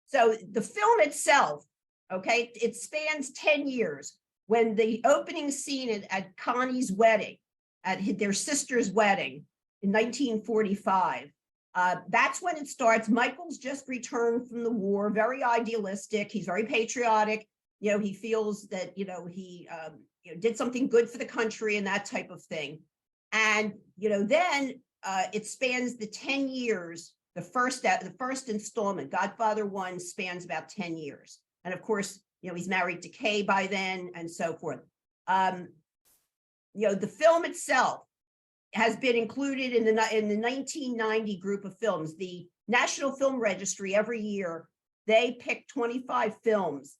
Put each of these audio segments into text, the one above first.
So the film itself, okay, it spans 10 years. When the opening scene at Connie's wedding, at their sister's wedding in 1945, that's when it starts. Michael's just returned from the war, very idealistic. He's very patriotic. He feels that, he did something good for the country and that type of thing. And, then it spans the 10 years. The first installment, Godfather 1, spans about 10 years. And of course, he's married to Kay by then and so forth. The film itself has been included in the 1990 group of films. The National Film Registry, every year, they pick 25 films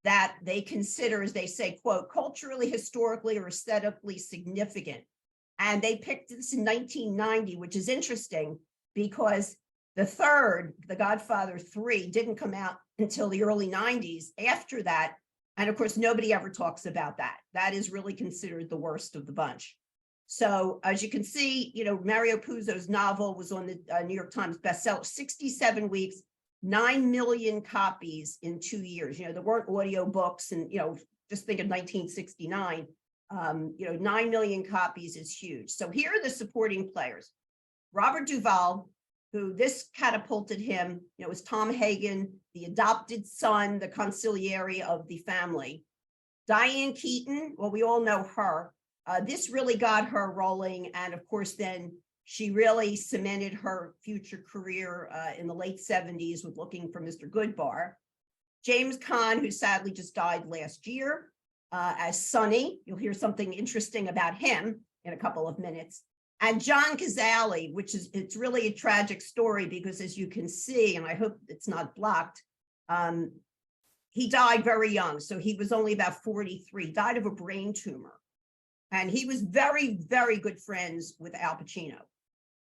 that they consider, as they say, quote, culturally, historically, or aesthetically significant. And they picked this in 1990, which is interesting because the Godfather 3, didn't come out until the early 90s. After that, and of course, nobody ever talks about that. That is really considered the worst of the bunch. So as you can see, Mario Puzo's novel was on the New York Times bestseller, 67 weeks, 9 million copies in 2 years. There weren't audio books, and, just think of 1969, 9 million copies is huge. So here are the supporting players. Robert Duvall, who this catapulted him, was Tom Hagen, the adopted son, the consigliere of the family. Diane Keaton, well, we all know her. This really got her rolling. And of course, then she really cemented her future career in the late 70s with Looking for Mr. Goodbar. James Caan, who sadly just died last year, as Sonny. You'll hear something interesting about him in a couple of minutes. And John Cazale, it's really a tragic story because, as you can see, and I hope it's not blocked, he died very young. So he was only about 43, died of a brain tumor. And he was very, very good friends with Al Pacino.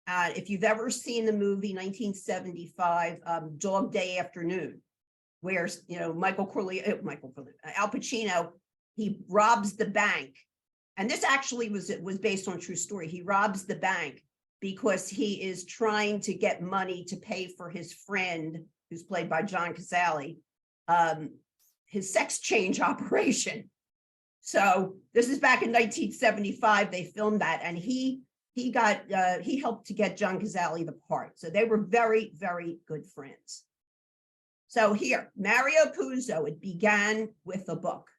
If you've ever seen the movie 1975, Dog Day Afternoon, where, Al Pacino, he robs the bank. And this actually was based on a true story. He robs the bank because he is trying to get money to pay for his friend, who's played by John Cazale, his sex change operation. So this is back in 1975. They filmed that, and he helped to get John Cazale the part. So they were very, very good friends. So here, Mario Puzo, it began with a book.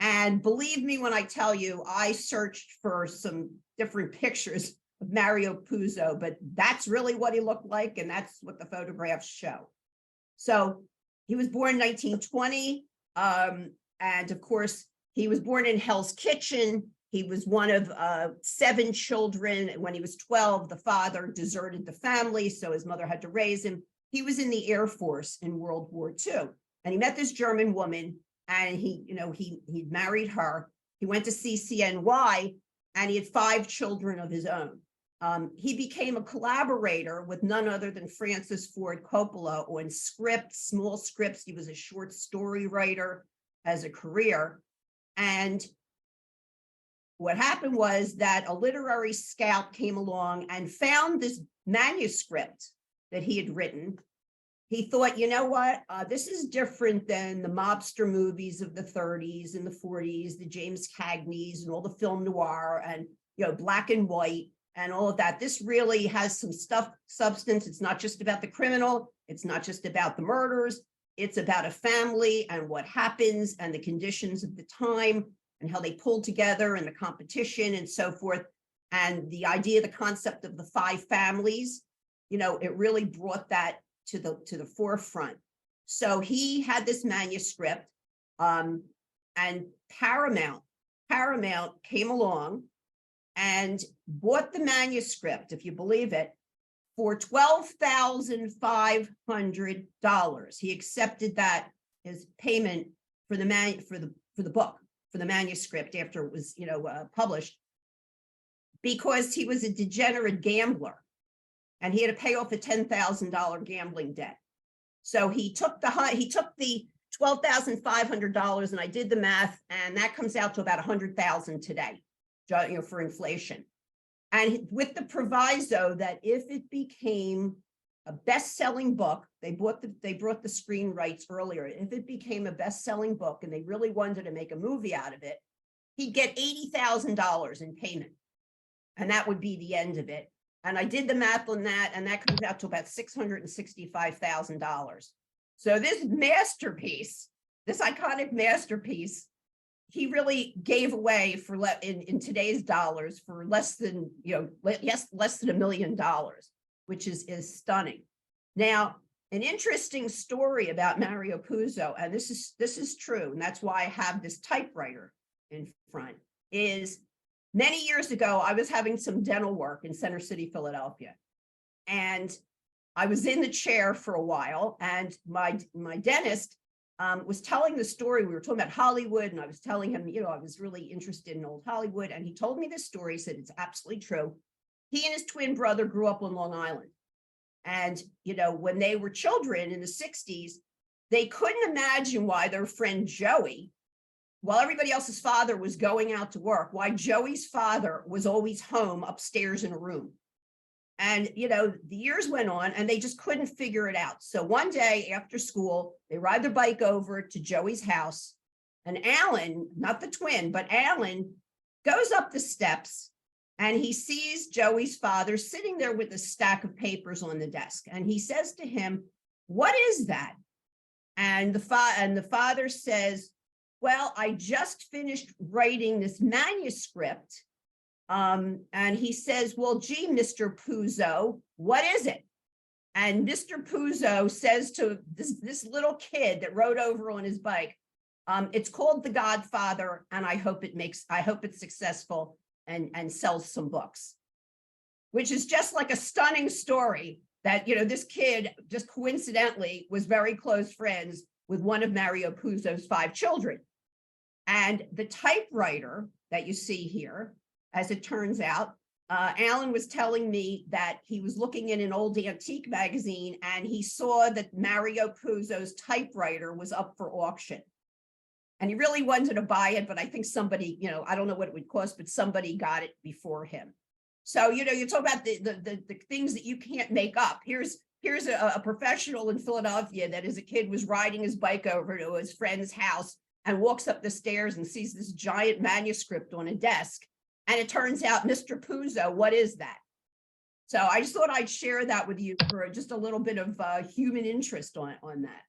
And believe me when I tell you, I searched for some different pictures of Mario Puzo, but that's really what he looked like, and that's what the photographs show. So he was born in 1920, and of course, he was born in Hell's Kitchen. He was one of 7 children. When he was 12, the father deserted the family, so his mother had to raise him. He was in the Air Force in World War II, and he met this German woman, and he married her. He went to CCNY, and he had 5 children of his own. He became a collaborator with none other than Francis Ford Coppola on scripts, small scripts. He was a short story writer as a career. And what happened was that a literary scout came along and found this manuscript that he had written. He thought, you know what, this is different than the mobster movies of the 30s and the 40s, the James Cagneys and all the film noir and, black and white and all of that. This really has some substance. It's not just about the criminal. It's not just about the murders. It's about a family and what happens and the conditions of the time and how they pull together and the competition and so forth. And the idea, the concept of the 5 families, it really brought that to the forefront. So he had this manuscript, and Paramount came along and bought the manuscript, if you believe it, for $12,500. He accepted that as payment for the book, for the manuscript after it was published, because he was a degenerate gambler. And he had to pay off a $10,000 gambling debt. So he took the $12,500, and I did the math, and that comes out to about $100,000 today, for inflation. And with the proviso that if it became a best-selling book, they brought the screen rights earlier. If it became a best-selling book and they really wanted to make a movie out of it, he'd get $80,000 in payment. And that would be the end of it. And I did the math on that, and that comes out to about $665,000. So this masterpiece, this iconic masterpiece, he really gave away for in today's dollars for less than, less than $1 million, which is stunning. Now, an interesting story about Mario Puzo, and this is true, and that's why I have this typewriter in front, is many years ago, I was having some dental work in Center City, Philadelphia. And I was in the chair for a while, and my dentist was telling the story. We were talking about Hollywood, and I was telling him, I was really interested in old Hollywood. And he told me this story, said it's absolutely true. He and his twin brother grew up on Long Island. And, when they were children in the 60s, they couldn't imagine why their friend Joey, while everybody else's father was going out to work, why Joey's father was always home upstairs in a room. And, the years went on and they just couldn't figure it out. So one day after school, they ride their bike over to Joey's house, and Alan, not the twin, but Alan goes up the steps and he sees Joey's father sitting there with a stack of papers on the desk. And he says to him, "What is that?" And the father says, "Well, I just finished writing this manuscript." And he says, "Well, gee, Mr. Puzo, what is it?" And Mr. Puzo says to this little kid that rode over on his bike, "It's called The Godfather, and I hope it's successful and sells some books," which is just like a stunning story that, this kid just coincidentally was very close friends with one of Mario Puzo's 5 children. And the typewriter that you see here, as it turns out, Alan was telling me that he was looking in an old antique magazine and he saw that Mario Puzo's typewriter was up for auction. And he really wanted to buy it, but I think somebody, I don't know what it would cost, but somebody got it before him. So, you talk about the things that you can't make up. Here's a professional in Philadelphia that as a kid was riding his bike over to his friend's house and walks up the stairs and sees this giant manuscript on a desk. And it turns out, Mr. Puzo, what is that? So I just thought I'd share that with you for just a little bit of human interest on that.